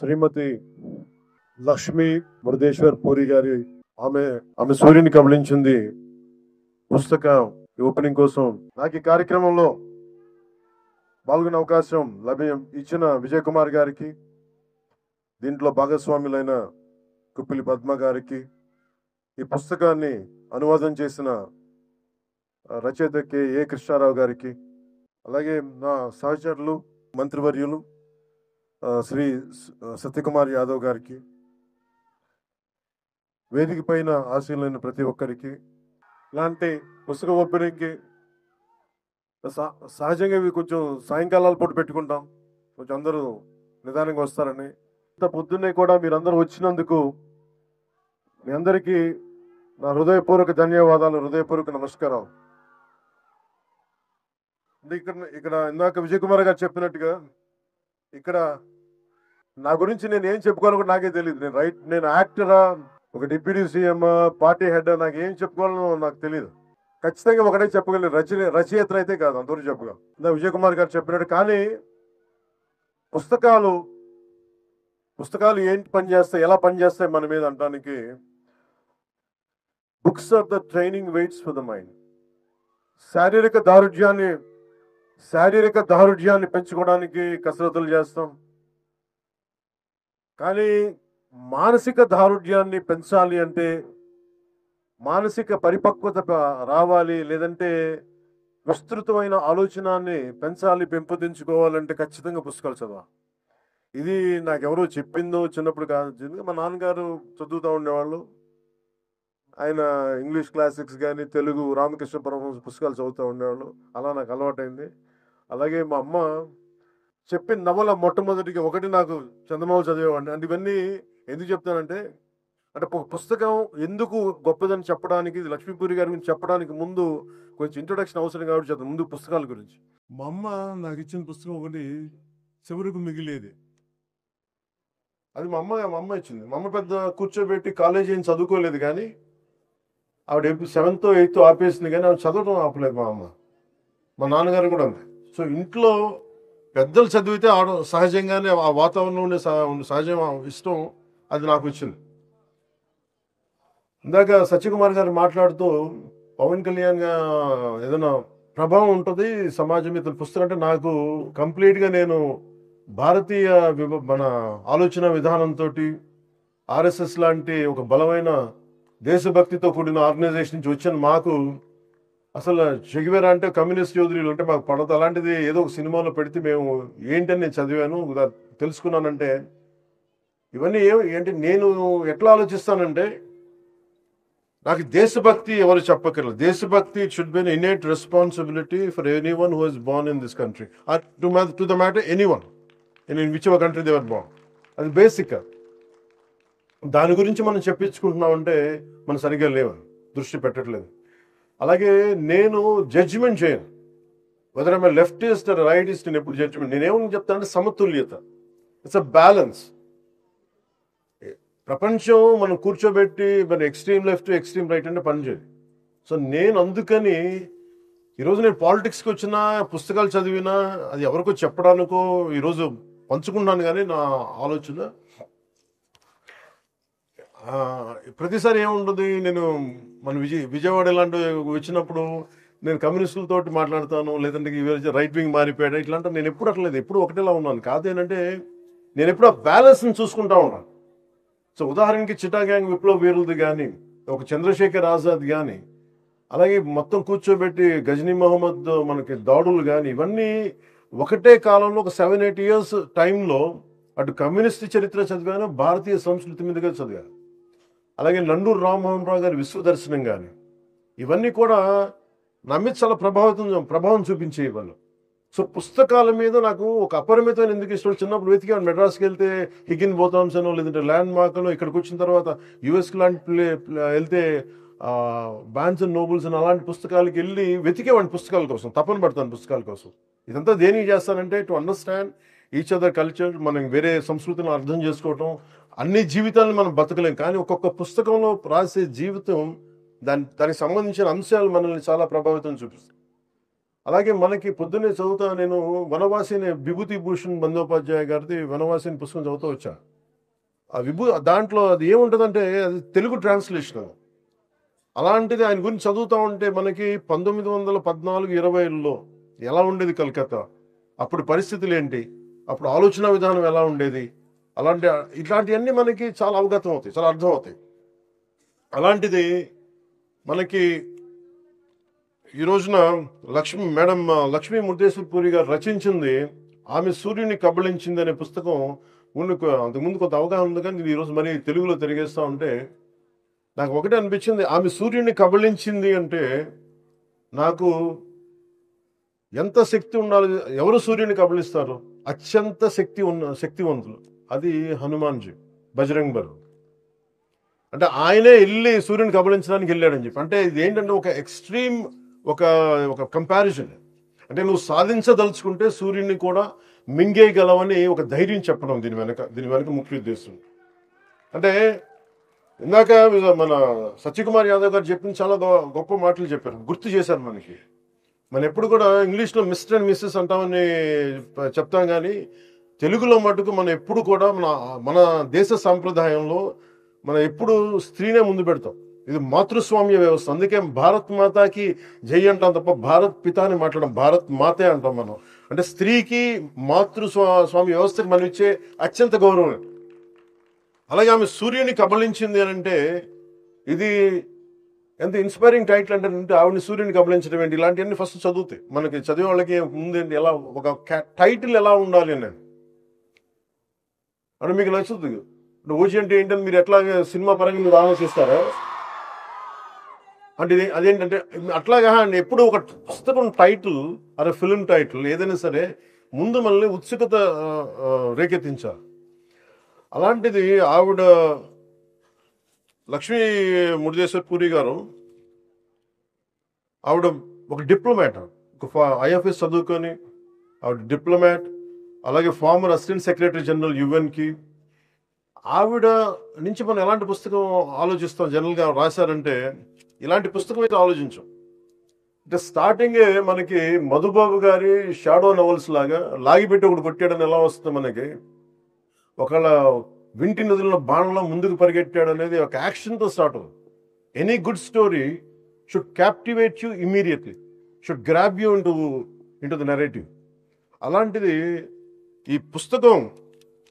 శ్రీమతి లక్ష్మీ మురుదేశ్వర్ పూరి గారి ఆమె సూర్యుని కబళించింది పుస్తకం ఓపెనింగ్ కోసం నాకు ఈ కార్యక్రమంలో పాల్గొనే అవకాశం ఇచ్చిన విజయ్ కుమార్ గారికి, దీంట్లో భాగస్వాములైన కుప్పిలి పద్మ గారికి, ఈ పుస్తకాన్ని అనువాదం చేసిన రచయిత కె కృష్ణారావు గారికి, అలాగే నా సహచరులు మంత్రివర్యులు శ్రీ సత్యకుమార్ యాదవ్ గారికి, వేదిక పైన ఆశీలైన ప్రతి ఒక్కరికి, ఇలాంటి పుస్తక ఓపెనింగ్కి సహజంగా ఇవి కొంచెం సాయంకాలాల పూట పెట్టుకుంటాం, కొంచెం అందరూ నిదానంగా వస్తారని. ఇంత పొద్దున్నే కూడా మీరందరూ వచ్చినందుకు మీ అందరికీ నా హృదయపూర్వక ధన్యవాదాలు, హృదయపూర్వక నమస్కారం. ఇక్కడ ఇందాక విజయ్ కుమార్ గారు చెప్పినట్టుగా ఇక్కడ నా గురించి నేను ఏం చెప్పుకోవాలో కూడా నాకే తెలియదు. నేను యాక్టరా, ఒక డిప్యూటీ సీఎం, పార్టీ హెడ్, నాకు ఏం చెప్పుకోవాలో నాకు తెలియదు. ఖచ్చితంగా ఒకటే చెప్పగలను, రచయిత అయితే కాదు, అంతవరకు చెప్పగలను. ఇందాక విజయ్ కుమార్ గారు చెప్పినట్టు. కానీ పుస్తకాలు ఏంటి పనిచేస్తాయి, ఎలా పనిచేస్తాయి మన మీద అనడానికి, books are the training weights for the mind. శారీరక దారుఢ్యాన్ని పెంచుకోవడానికి కసరత్తులు చేస్తాం, కానీ మానసిక దారుఢ్యాన్ని పెంచాలి అంటే, మానసిక పరిపక్వత రావాలి, లేదంటే విస్తృతమైన ఆలోచనాన్ని పెంపొందించుకోవాలంటే ఖచ్చితంగా పుస్తకాలు చదవాలి. ఇది నాకెవరో చెప్పిందో చిన్నప్పుడు కాదు, మా నాన్నగారు చదువుతూ ఉండేవాళ్ళు. ఆయన ఇంగ్లీష్ క్లాసిక్స్ కానీ తెలుగు రామకృష్ణ పరమహంస పుస్తకాలు చదువుతూ ఉండేవాళ్ళు. అలా నాకు అలవాటైంది. అలాగే మా అమ్మ చెప్పిన నవల మొట్టమొదటిగా ఒకటి నాకు చందమామ చదివేవాడిని. అంటే ఇవన్నీ ఎందుకు చెప్తానంటే, పుస్తకం ఎందుకు గొప్పదని చెప్పడానికి, లక్ష్మీపూరి గారి గురించి చెప్పడానికి ముందు కొంచెం ఇంట్రొడక్షన్ అవసరం కాబట్టి చెప్తాను. ముందు పుస్తకాల గురించి. మా అమ్మ నాకు ఇచ్చిన పుస్తకం ఒకటి చివరకు మిగిలేది. అది మా అమ్మ ఇచ్చింది. మా అమ్మ పెద్ద కూర్చోబెట్టి కాలేజీ ఏం చదువుకోలేదు, కానీ ఆవిడ 7th 8th ఆపేసింది, కానీ ఆవిడ చదవడం ఆపలేదు మా అమ్మ. మా నాన్నగారు కూడా అంతే. సో ఇంట్లో పెద్దలు చదివితే సహజంగానే ఆ వాతావరణంలో ఉండే సహజం ఇష్టం అది నాకు వచ్చింది. ఇందాక సత్యకుమార్ గారు మాట్లాడుతూ పవన్ కళ్యాణ్ ఏదైనా ప్రభావం ఉంటుంది సమాజం మీద పుస్తకం అంటే, నాకు కంప్లీట్గా నేను భారతీయ మన ఆలోచన విధానంతో ఆర్ఎస్ఎస్ లాంటి ఒక బలమైన దేశభక్తితో కూడిన ఆర్గనైజేషన్ నుంచి వచ్చిన మాకు అసలు చెగివేరా అంటే కమ్యూనిస్ట్ యోధులు అంటే మాకు పడదు. అలాంటిది ఏదో ఒక సినిమాలో పెడితే మేము ఏంటని నేను చదివాను, తెలుసుకున్నానంటే ఇవన్నీ ఏంటి నేను ఎట్లా ఆలోచిస్తానంటే, నాకు దేశభక్తి ఎవరు చెప్పక్కర్లేదు. దేశభక్తి it should be an innate responsibility for anyone who is born in this country, to the matter anyone in which ever country they were born. అది బేసిక్. దాని గురించి మనం చెప్పించుకుంటున్నామంటే మనం సరిగ్గా లేవు, దృష్టి పెట్టట్లేదు. అలాగే నేను జడ్జిమెంట్ చేయను, whether I'm leftist or rightist. నేను ఎప్పుడు జడ్జిమెంట్, నేనేమని చెప్తానంటే సమతుల్యత, ఇట్స్ అ బ్యాలెన్స్. ప్రపంచం మనం కూర్చోబెట్టి మన ఎక్స్ట్రీమ్ లెఫ్ట్ ఎక్స్ట్రీమ్ రైట్ అంటే పనిచేయదు. సో నేను అందుకని ఈరోజు నేను పాలిటిక్స్కి వచ్చినా, పుస్తకాలు చదివినా, అది ఎవరికో చెప్పడానికో ఈరోజు పంచుకున్నాను. కానీ నా ఆలోచన ప్రతిసారి ఏముంటుంది, నేను మన విజయవాడ ఇలాంటి వచ్చినప్పుడు నేను కమ్యూనిస్టులతో మాట్లాడతాను, లేదంటే రైట్ వింగ్ మారిపోయాడు ఇట్లాంటి. నేను ఎప్పుడు అట్లేదు, ఎప్పుడు ఒకటేలా ఉన్నాను. కాదేనంటే నేను ఎప్పుడు ఆ బ్యాలెన్స్ని చూసుకుంటా ఉన్నాను. సో ఉదాహరణకి చిటా గ్యాంగ్ విప్లవ వీరులది కానీ, ఒక చంద్రశేఖర్ ఆజాద్ కానీ, అలాగే మొత్తం కూర్చోబెట్టి గజనీ మహమ్మద్ మనకి దాడులు కానీ, ఇవన్నీ ఒకటే కాలంలో ఒక 7-8 years టైంలో అటు కమ్యూనిస్ట్ చరిత్ర చదివాను, భారతీయ సంస్కృతి మీదుగా చదివాను. అలాగే నండూరు రామ్మోహన్ రావు గారి విశ్వదర్శనం కానీ, ఇవన్నీ కూడా నా మీద చాలా ప్రభావం చూపించే వాళ్ళు. సో పుస్తకాల మీద నాకు ఒక అపరిమితమైన ఎందుకు ఇష్టం. చిన్నప్పుడు వెతికాను, మెడ్రాస్కి వెళ్తే హిగిన్ బోథామ్స్ అనో, లేదంటే ల్యాండ్ మార్క్లో, ఇక్కడికి వచ్చిన తర్వాత యుఎస్కి లాంటి వెళ్తే బాన్స్ అండ్ నోబుల్స్ అని అలాంటి పుస్తకాలకి వెళ్ళి వెతికేవాడిని పుస్తకాల కోసం, తపన పడతాను పుస్తకాల కోసం. ఇదంతా దేనికి చేస్తానంటే to understand each other culture, మనం వేరే సంస్కృతిని అర్థం చేసుకోవటం. అన్ని జీవితాలను మనం బతకలేం, కానీ ఒక్కొక్క పుస్తకంలో రాసే జీవితం దానికి సంబంధించిన అంశాలు మనల్ని చాలా ప్రభావితం చూపిస్తాయి. అలాగే మనకి పొద్దున్నే చదువుతా నేను వనవాసి అనే విభూతి భూషణ్ బందోపాధ్యాయ గారిది వనవాసి పుస్తకం చదువుతూ వచ్చా. ఆ దాంట్లో అది ఏముంటుందంటే అది తెలుగు ట్రాన్స్లేషన్. అలాంటిది ఆయన గురించి చదువుతా ఉంటే మనకి 1914-20లో ఎలా ఉండేది కలకత్తా, అప్పుడు పరిస్థితులు ఏంటి, అప్పుడు ఆలోచన విధానం ఎలా ఉండేది, ఇట్లాంటివన్నీ మనకి చాలా అవగతం అవుతాయి, చాలా అర్థం అవుతాయి. అలాంటిది మనకి ఈ రోజున మేడం లక్ష్మీ ముద్దేశ్వరపురి గారు రచించింది ఆమె సూర్యుని కబళించింది అనే పుస్తకం. అంతకుముందు కొంత అవగాహన ఉంది, కానీ ఈరోజు మరి తెలుగులో తిరిగేస్తా ఉంటే నాకు ఒకటే అనిపించింది, ఆమె సూర్యుని కబళించింది అంటే నాకు ఎంత శక్తి ఉండాలి. ఎవరు సూర్యుని కబళిస్తారు? అత్యంత శక్తివంతులు, అది హనుమాన్జీ, బజరంగ్ బలి. అంటే ఆయనే వెళ్ళి సూర్యుని కబళించడానికి వెళ్ళాడని చెప్పి, అంటే ఇది ఏంటంటే ఒక ఎక్స్ట్రీమ్ ఒక ఒక కంపారిజన్. అంటే నువ్వు సాధించదలుచుకుంటే సూర్యుని కూడా మింగేయగలవని ఒక ధైర్యం చెప్పడం దీని వెనక ముఖ్య ఉద్దేశం. అంటే ఇందాక మన సత్యకుమార్ యాదవ్ గారు చెప్పిన చాలా గొప్ప మాటలు చెప్పారు, గుర్తు చేశారు మనకి. మనం ఎప్పుడు కూడా ఇంగ్లీష్లో మిస్టర్ అండ్ మిస్సెస్ అంటామని చెప్తాం, కానీ తెలుగులో మటుకు మనం ఎప్పుడు కూడా మన దేశ సాంప్రదాయంలో మనం ఎప్పుడు స్త్రీనే ముందు పెడతాం. ఇది మాతృస్వామ్య వ్యవస్థ. అందుకే భారత్ మాతాకి జై అంటాం తప్ప భారత్ పిత అని మాట్లాడడం, భారత్ మాతే అంటాం మనం. అంటే స్త్రీకి మాతృస్వామ్య వ్యవస్థకి మనం ఇచ్చే అత్యంత గౌరవం. అలాగే ఆమె సూర్యుని కబళించింది అని అంటే ఇది ఎంత ఇన్స్పైరింగ్ టైటిల్ అంటే ఆవిడని సూర్యుని కబళించడం ఏంటి, ఇలాంటివన్నీ ఫస్ట్ చదువుతాయి. మనకి చదివే వాళ్ళకి ముందేంటి, ఎలా ఒక టైటిల్ ఎలా ఉండాలి అని అంటే మీకు నచ్చుతుంది. ఓజీ అంటే ఏంటని మీరు ఎట్లా సినిమా పరంగా మీరు ఆలోచిస్తారా అంటే అదేంటంటే అట్లాగా ఎప్పుడు ఒక పుస్తకం టైటిల్ అదే ఫిల్మ్ టైటిల్ ఏదైనా సరే ముందు మనల్ని ఉత్సుకత రేకెత్తించాలి. అలాంటిది ఆవిడ లక్ష్మీ మురుదేశ్వరపురి గారు, ఆవిడ ఒక డిప్లొమాట్, ఒక ఐఎఫ్ఎస్ చదువుకొని ఆవిడ డిప్లొమాట్, అలాగే ఫార్మర్ అసిస్టెంట్ సెక్రటరీ జనరల్ యుఎన్కి. ఆవిడ నుంచి మనం ఎలాంటి పుస్తకం ఆలోచిస్తాం జనరల్గా రాశారంటే ఇలాంటి పుస్తకం అయితే ఆలోచించాం. అంటే స్టార్టింగే మనకి మధుబాబు గారి షాడో నవల్స్ లాగా లాగిపెట్టి ఒకటి కొట్టాడని ఎలా వస్తుంది మనకి, ఒకళ్ళ వింటి నదుల బాణంలో ముందుకు పరిగెట్టాడు అనేది ఒక యాక్షన్తో స్టార్ట్ అవుతుంది. Any good story should captivate you immediately, should grab you into the narrative. అలాంటిది ఈ పుస్తకం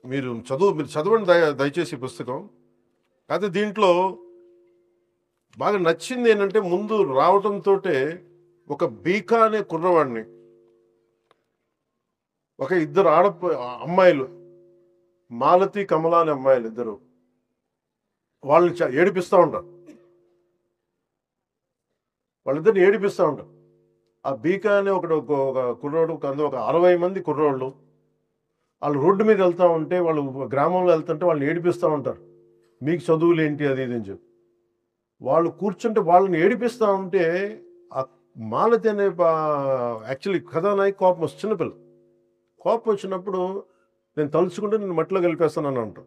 మీరు చదవండి దయచేసి ఈ పుస్తకం. కాకపోతే దీంట్లో బాగా నచ్చింది ఏంటంటే ముందు రావడంతో ఒక బీకా అనే కుర్రవాడిని, ఒక ఇద్దరు అమ్మాయిలు, మాలతి కమల అనే అమ్మాయిలు ఇద్దరు, వాళ్ళని ఏడిపిస్తూ ఉంటారు. వాళ్ళిద్దరిని ఏడిపిస్తూ ఉంటారు. ఆ బీకా అనే ఒక కుర్రోడు, ఒక 60 మంది కుర్రోళ్ళు వాళ్ళు రోడ్డు మీద వెళ్తూ ఉంటే, వాళ్ళు గ్రామంలో వెళ్తుంటే వాళ్ళని ఏడిపిస్తూ ఉంటారు. మీకు చదువులు ఏంటి అది ఇది అని చెప్పి వాళ్ళు కూర్చుంటే వాళ్ళని ఏడిపిస్తూ ఉంటే ఆ మాలతి అనే యాక్చువల్లీ కథానాయకు కోపం వస్తుంది. చిన్నపిల్ల కోపం వచ్చినప్పుడు నేను తలుచుకుంటే నేను మట్టిలో కలిపేస్తానని అంటాం.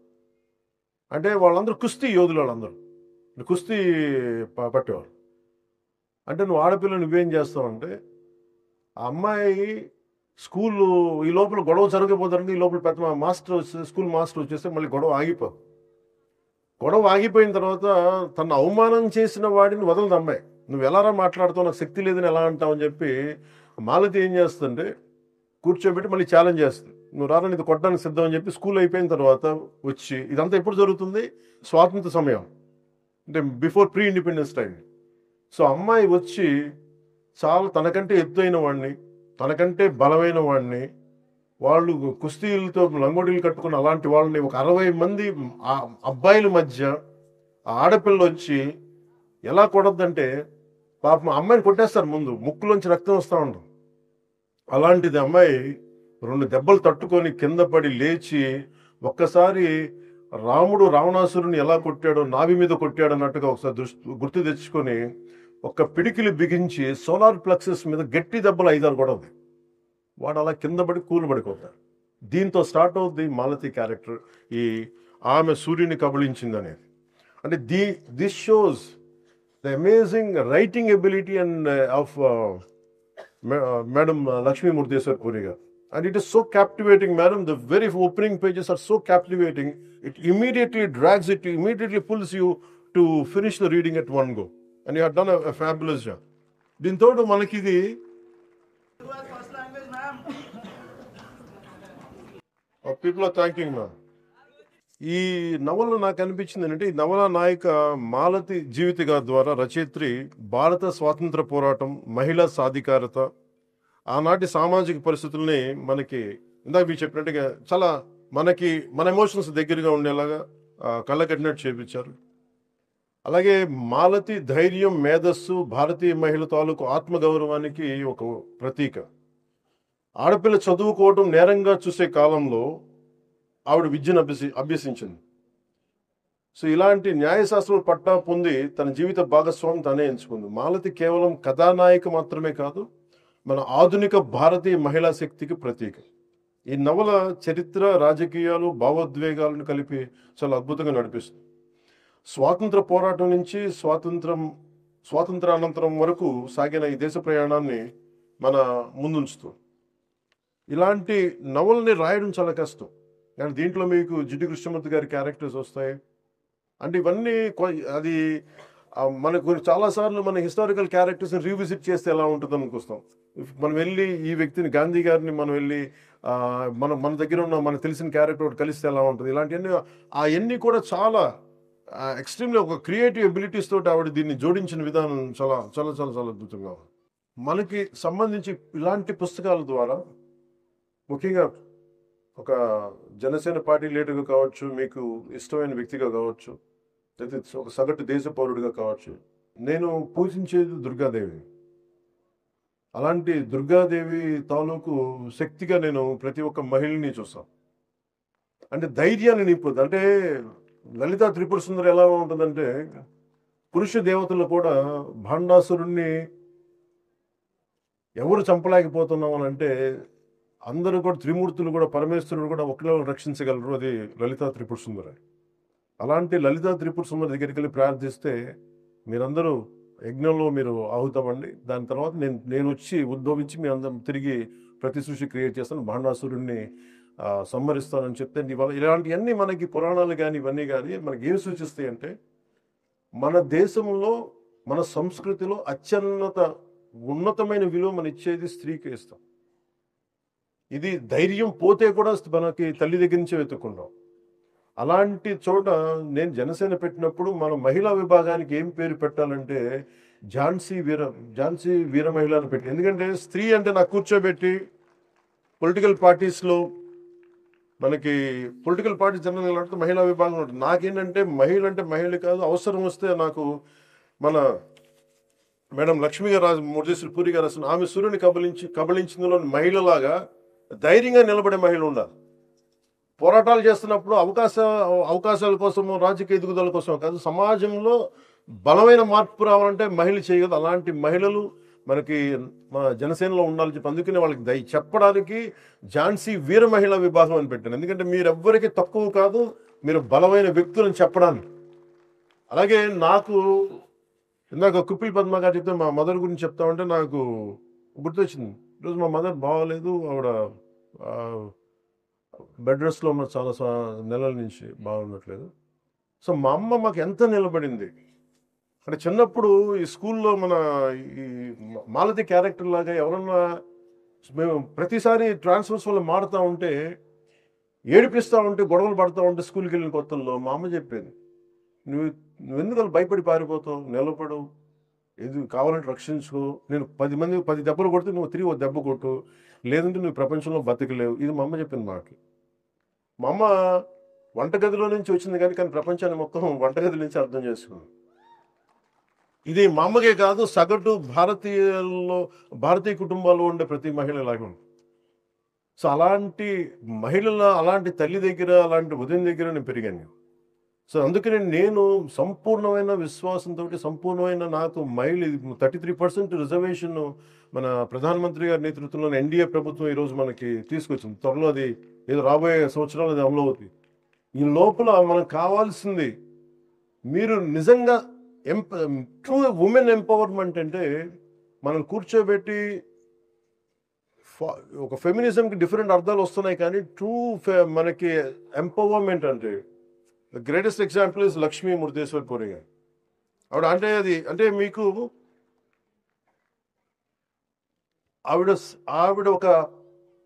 అంటే వాళ్ళందరూ కుస్తీ యోధులు, వాళ్ళందరూ కుస్తీ పట్టేవాళ్ళు. అంటే నువ్వు ఆడపిల్ల నువ్వేం చేస్తావంటే, ఆ అమ్మాయి స్కూల్లో ఈ లోపల గొడవ జరగకపోతారంటే ఈ లోపల పెద్ద స్కూల్ మాస్టర్ వచ్చేస్తే మళ్ళీ గొడవ ఆగిపోదు. గొడవ ఆగిపోయిన తర్వాత తను అవమానం చేసిన వాడిని వదలదు అమ్మాయి. నువ్వు ఎలారా మాట్లాడుతావు, నాకు శక్తి లేదని ఎలా అంటావు అని చెప్పి మాలతి ఏం చేస్తుంటే కూర్చోబెట్టి మళ్ళీ ఛాలెంజ్ చేస్తుంది, నువ్వు రారా ఇది కొట్టడానికి సిద్ధం అని చెప్పి. స్కూల్ అయిపోయిన తర్వాత వచ్చి, ఇదంతా ఎప్పుడు జరుగుతుంది, స్వాతంత్ర సమయం అంటే before pre independence time. So అమ్మాయి వచ్చి చాలా తనకంటే ఎత్తైన వాడిని, తనకంటే బలమైన వాడిని, వాళ్ళు కుస్తీలతో లంగోటీలు కట్టుకున్న అలాంటి వాళ్ళని ఒక 60 మంది అబ్బాయిల మధ్య ఆడపిల్ల వచ్చి ఎలా కొడద్దంటే పాపం అమ్మాయిని కొట్టేస్తారు, ముందు ముక్కులోంచి రక్తం వస్తూ ఉంటుంది. అలాంటిది అమ్మాయి 2 దెబ్బలు తట్టుకొని కింద పడి లేచి ఒక్కసారి రాముడు రావణాసురుని ఎలా కొట్టాడో నాభి మీద కొట్టాడు అన్నట్టుగా ఒకసారి గుర్తు తెచ్చుకొని ఒక్క పిడికిలి బిగించి సోలార్ ప్లెక్సెస్ మీద గట్టి దెబ్బలు 5-6 కూడా ఉంది. వాడు అలా కింద పడి కూలు పడిపోతాడు. దీంతో స్టార్ట్ అవుద్ది మాలతి క్యారెక్టర్, ఈ ఆమె సూర్యుని కబళించింది అనేది. అంటే this shows the amazing writing ability and of madam Lakshmi Murudeshwarapuri గారు. And it is so captivating, madam. The very opening pages are so captivating. It immediately drags it, immediately pulls you to finish the reading at one go. And you have done a fabulous job. దీంతో మనకి ఇది people are thanking ma'am. ఈ నవల నాకు అనిపించింది ఏంటంటే, ఈ నవల నాయిక మాలతి జీవిత గారి ద్వారా రచయిత్రి భారత స్వాతంత్ర పోరాటం, మహిళా సాధికారత, ఆనాటి సామాజిక పరిస్థితుల్ని మనకి ఇందాక మీరు చెప్పినట్టుగా చాలా మనకి మన ఎమోషన్స్ దగ్గరగా ఉండేలాగా కళ్ళకట్టినట్టు చేపించారు. అలాగే మాలతి ధైర్యం, మేధస్సు, భారతీయ మహిళ తాలూకు ఆత్మగౌరవానికి ఒక ప్రతీక. ఆడపిల్ల చదువుకోవటం నేరంగా చూసే కాలంలో ఆవిడ విద్యను అభ్యసించింది. సో ఇలాంటి న్యాయశాస్త్రం పట్టా పొంది తన జీవిత భాగస్వామి తనే ఎంచుకుంది. మాలతి కేవలం కథానాయిక మాత్రమే కాదు, మన ఆధునిక భారతీయ మహిళా శక్తికి ప్రతీక. ఈ నవల చరిత్ర, రాజకీయాలు, భావోద్వేగాలను కలిపి చాలా అద్భుతంగా నడిపిస్తుంది. స్వాతంత్ర పోరాటం నుంచి స్వాతంత్రానంతరం వరకు సాగిన ఈ దేశ ప్రయాణాన్ని మన ముందుంచుతుంది. ఇలాంటి నవల్ని రాయడం చాలా కష్టం, కానీ దీంట్లో మీకు జిడ్డు కృష్ణమూర్తి గారి క్యారెక్టర్స్ వస్తాయి. అంటే ఇవన్నీ అది మనకు చాలాసార్లు మన హిస్టారికల్ క్యారెక్టర్స్ని రీవిజిట్ చేస్తే ఎలా ఉంటుంది అనుకొస్తాం. మనం వెళ్ళి ఈ వ్యక్తిని, గాంధీ గారిని మనం వెళ్ళి మన దగ్గర ఉన్న మనకు తెలిసిన క్యారెక్టర్ ఒకటి కలిస్తే ఎలా ఉంటుంది. ఇలాంటివన్నీ అవన్నీ కూడా చాలా ఎక్స్ట్రీమ్లీ ఒక క్రియేటివ్ ఎబిలిటీస్ తోటి ఆవిడ దీన్ని జోడించిన విధానం చాలా చాలా చాలా చాలా అద్భుతంగా ఉంది. మనకి సంబంధించి ఇలాంటి పుస్తకాల ద్వారా ముఖ్యంగా ఒక జనసేన పార్టీ లీడర్గా కావచ్చు, మీకు ఇష్టమైన వ్యక్తిగా కావచ్చు, లేదా ఒక సగటు దేశ పౌరుడిగా కావచ్చు, నేను పూజించేది దుర్గాదేవి. అలాంటి దుర్గాదేవి తాలూకు శక్తిగా నేను ప్రతి ఒక్క మహిళని చూస్తాను. అంటే ధైర్యాన్ని నింపుతుంది. అంటే లలితా త్రిపుర సుందరి ఎలా ఉంటుందంటే, పురుష దేవతలు కూడా భాండాసురుణ్ణి ఎవరు చంపలేకపోతున్నాం అని అంటే అందరూ కూడా, త్రిమూర్తులు కూడా, పరమేశ్వరుడు కూడా ఒకరిలో రక్షించగలరు. అది లలితా త్రిపుర సుందరి. అలాంటి లలితా త్రిపుర సుందరి దగ్గరికి వెళ్ళి ప్రార్థిస్తే మీరందరూ యజ్ఞంలో మీరు ఆహుతమండి. దాని తర్వాత నేను వచ్చి ఉద్భవించి మీ అందరం తిరిగి ప్రతి సృష్టి క్రియేట్ చేస్తాను, భాండాసురుణ్ణి సంహరిస్తానని చెప్తే, ఇలాంటివన్నీ మనకి పురాణాలు కానీ ఇవన్నీ కానీ మనకి ఏమి సూచిస్తాయి అంటే, మన దేశంలో మన సంస్కృతిలో ఉన్నతమైన విలువ మనం ఇచ్చేది స్త్రీకి ఇస్తాం. ఇది ధైర్యం పోతే కూడా మనకి తల్లి దగ్గర నుంచే వెతుక్కుంటాం. అలాంటి చోట నేను జనసేన పెట్టినప్పుడు మన మహిళా విభాగానికి ఏం పేరు పెట్టాలంటే ఝాన్సీ వీర మహిళ అని పెట్టి. ఎందుకంటే స్త్రీ అంటే నాకు కూర్చోబెట్టి పొలిటికల్ పార్టీస్లో మనకి పొలిటికల్ పార్టీ జనరల్ అంటే మహిళా విభాగం ఉంటుంది. నాకేంటంటే మహిళ అంటే మహిళ కాదు, అవసరం వస్తే నాకు మన మేడం లక్ష్మీ గారు మురళీశ్వరి పూరి గారు అసలు ఆమె సూర్యుని కబలించిందిలో మహిళలాగా ధైర్యంగా నిలబడే మహిళ ఉండాలి. పోరాటాలు చేస్తున్నప్పుడు అవకాశాల కోసము, రాజకీయ ఎదుగుదల కోసం కాదు, సమాజంలో బలమైన మార్పు రావాలంటే మహిళ చేయగలదు. అలాంటి మహిళలు మనకి మన జనసేనలో ఉండాలని చెప్పి అందుకనే వాళ్ళకి చెప్పడానికి ఝాన్సీ వీర మహిళా విభాగం అని పెట్టాను. ఎందుకంటే మీరెవ్వరికి తక్కువ కాదు, మీరు బలమైన వ్యక్తులను చెప్పడానికి. అలాగే నాకు ఇందాక కుప్పిల్ పద్మ గారు చెప్తే మా మదర్ గురించి చెప్తామంటే నాకు గుర్తొచ్చింది. ఈరోజు మా మదర్ బాగోలేదు, ఆవిడ బెడ్ రెస్ట్లో ఉన్న చాలా నెలల నుంచి బాగుండట్లేదు. సో మా అమ్మ మాకు ఎంత నిలబడింది అంటే, చిన్నప్పుడు ఈ స్కూల్లో మన ఈ మాలతి క్యారెక్టర్ లాగా ఎవరన్నా మేము ప్రతిసారి ట్రాన్స్ఫర్స్ వల్ల మారుతూ ఉంటే, ఏడిపిస్తూ ఉంటే, గొడవలు పడుతూ ఉంటే స్కూల్కి వెళ్ళిన కొత్తల్లో మా అమ్మ చెప్పేది, నువ్వెందుకు భయపడి పారిపోతావు, నిలబడు, ఏది కావాలంటే రక్షించుకో, నేను 10 దెబ్బలు కొడితే నువ్వు తిరిగి ఒక దెబ్బ కొట్టు, లేదంటే నువ్వు ప్రపంచంలో బతకలేవు. ఇది మా అమ్మ చెప్పిన మాటలు. మా అమ్మ వంటగదిలో నుంచి వచ్చింది కానీ ప్రపంచాన్ని మొత్తం వంటగది నుంచి అర్థం చేసుకుంది. ఇది మా అమ్మకే కాదు, సగటు భారతీయ కుటుంబాల్లో ఉండే ప్రతి మహిళ ఇలాగే ఉంది. సో అలాంటి అలాంటి తల్లి దగ్గర, అలాంటి ఉదయం దగ్గర నేను పెరిగాను. సో అందుకని నేను సంపూర్ణమైన విశ్వాసంతో, సంపూర్ణమైన నాకు మహిళ 33% రిజర్వేషన్ మన ప్రధానమంత్రి గారి నేతృత్వంలో ఎన్డీఏ ప్రభుత్వం ఈరోజు మనకి తీసుకొచ్చింది. త్వరలో అది ఏదో రాబోయే సంవత్సరాలు అది అమలు అవుతుంది. ఈ లోపల మనకు కావాల్సింది మీరు నిజంగా ట్రూ ఉమెన్ ఎంపవర్మెంట్ అంటే మనం కూర్చోబెట్టి ఒక ఫెమినిజంకి డిఫరెంట్ అర్థాలు వస్తున్నాయి, కానీ ట్రూ మనకి ఎంపవర్మెంట్ అంటే the greatest example is Lakshmi Murudeshwar puri గారు. ఆవిడ అంటే అది అంటే మీకు ఆవిడ ఆవిడ ఒక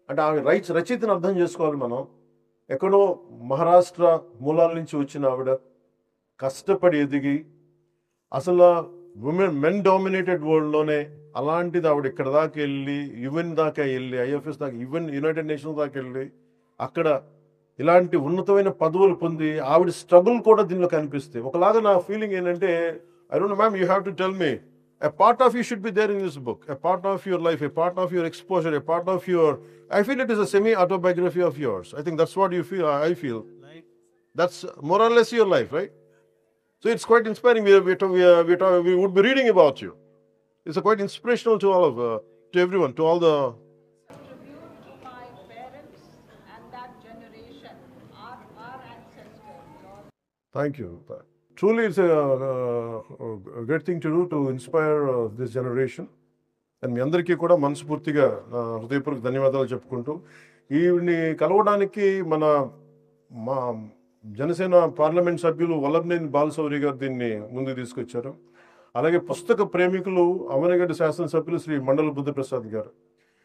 అంటే ఆవిడ రచయితను అర్థం చేసుకోవాలి మనం. ఎక్కడో మహారాష్ట్ర మూలాల నుంచి వచ్చిన ఆవిడ కష్టపడి ఎదిగి అసలు మెన్ డామినేటెడ్ వరల్డ్లోనే అలాంటిది ఆవిడ ఇక్కడ దాకా వెళ్ళి యుఎన్ దాకా వెళ్ళి ఐఎఫ్ఎస్ దాకా ఈవెన్ యునైటెడ్ నేషన్స్ దాకా వెళ్ళి అక్కడ ఇలాంటి ఉన్నతమైన పదవులు పొంది ఆవిడ స్ట్రగుల్ కూడా దీనిలో కనిపిస్తే ఒకలాగా నా ఫీలింగ్ ఏంటంటే I don't know ma'am, you have to tell me a part of you should be there in this book, a part of your life, a part of your exposure, a part of your, I feel it is a semi autobiography of yours. I think that's what you feel. I feel that's more or less your life, right? So it's quite inspiring. We would be reading about you. It's quite inspirational to all of to everyone, to all the tribute to my parents and that generation, our ancestors. Thank you. Truly, it's a great thing to do to inspire this generation. And మీ అందరికీ కూడా మనస్ఫూర్తిగా హృదయపూర్వక ధన్యవాదాలు చెప్పుకుంటూ ఈవిని కలవడానికి మా Janasena parliament సభ్యులు వల్లభనేని బాలశౌరి గారు దీన్ని ముందుకు తీసుకొచ్చారు. అలాగే పుస్తక ప్రేమికులు అవనగడ్డ శాసనసభ్యులు శ్రీ మండల బుద్ధప్రసాద్ గారు.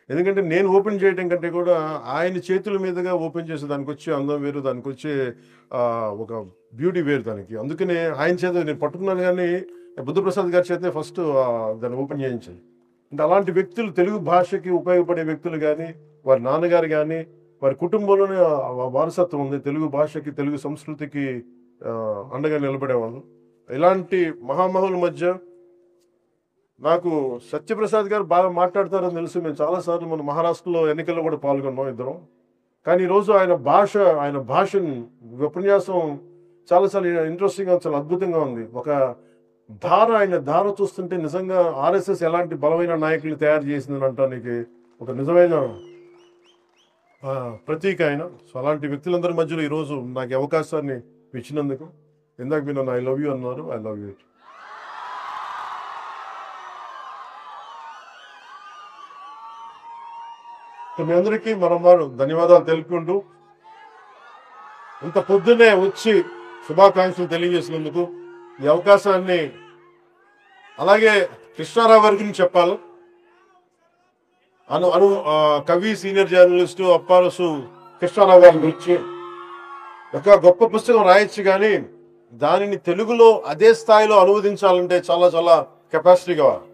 ఎందుకంటే నేను ఓపెన్ చేయడం కంటే కూడా ఆయన చేతుల మీదుగా ఓపెన్ చేసే దానికి వచ్చే అందం వేరు, దానికి వచ్చే ఒక బ్యూటీ వేరు దానికి. అందుకనే ఆయన చేత నేను పట్టుకున్నాను, కానీ బుద్ధప్రసాద్ గారి చేతే ఫస్ట్ దాన్ని ఓపెన్ చేయించాను. అంటే అలాంటి వ్యక్తులు తెలుగు భాషకి ఉపయోగపడే వ్యక్తులు కానీ వారి నాన్నగారు కానీ వారి కుటుంబంలోనే వారసత్వం ఉంది, తెలుగు భాషకి తెలుగు సంస్కృతికి అండగా నిలబడేవాళ్ళు. ఇలాంటి మహామహుల మధ్య నాకు సత్యప్రసాద్ గారు బాగా మాట్లాడతారని తెలుసు. మేము చాలాసార్లు మన మహారాష్ట్రలో ఎన్నికల్లో కూడా పాల్గొన్నాం ఇద్దరం. కానీ ఈరోజు ఆయన భాషను ఉపన్యాసం చాలాసార్లు ఇంట్రెస్టింగ్గా చాలా అద్భుతంగా ఉంది. ఒక ఆయన ధార చూస్తుంటే నిజంగా ఆర్ఎస్ఎస్ ఎలాంటి బలమైన నాయకులు తయారు చేసిందని అంటానికి ఒక నిజమైన ప్రతీక ఆయన. సో అలాంటి వ్యక్తులందరి మధ్యలో ఈరోజు నాకు అవకాశాన్ని ఇచ్చినందుకు, ఇందాక మీరు నన్ను ఐ లవ్ యూ అన్నారు, ఐ లవ్ యూ. మీ అందరికీ మరోమారు ధన్యవాదాలు తెలుపుకుంటూ ఇంత పొద్దున్నే వచ్చి శుభాకాంక్షలు తెలియజేసినందుకు ఈ అవకాశాన్ని, అలాగే కృష్ణారావు గారికి చెప్పాలి. కవి సీనియర్ జర్నలిస్టు అప్పారసు కృష్ణారావు గారి గురించి ఒక గొప్ప పుస్తకం రాయొచ్చు, కానీ దానిని తెలుగులో అదే స్థాయిలో అనువదించాలంటే చాలా చాలా కెపాసిటీ కావాలి,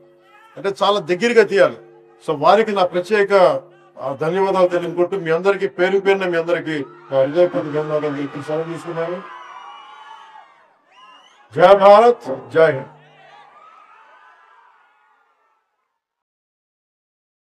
అంటే చాలా దగ్గరగా తీయాలి. సో వారికి నా ప్రత్యేక ధన్యవాదాలు తెలుపుకుంటూ మీ అందరికీ పేరు పేరున మీ అందరికీ హృదయపూర్వక ధన్యవాదాలు తెలుపుతూ సెలవు తీసుకున్నాను. జై భారత్, జై హింద్.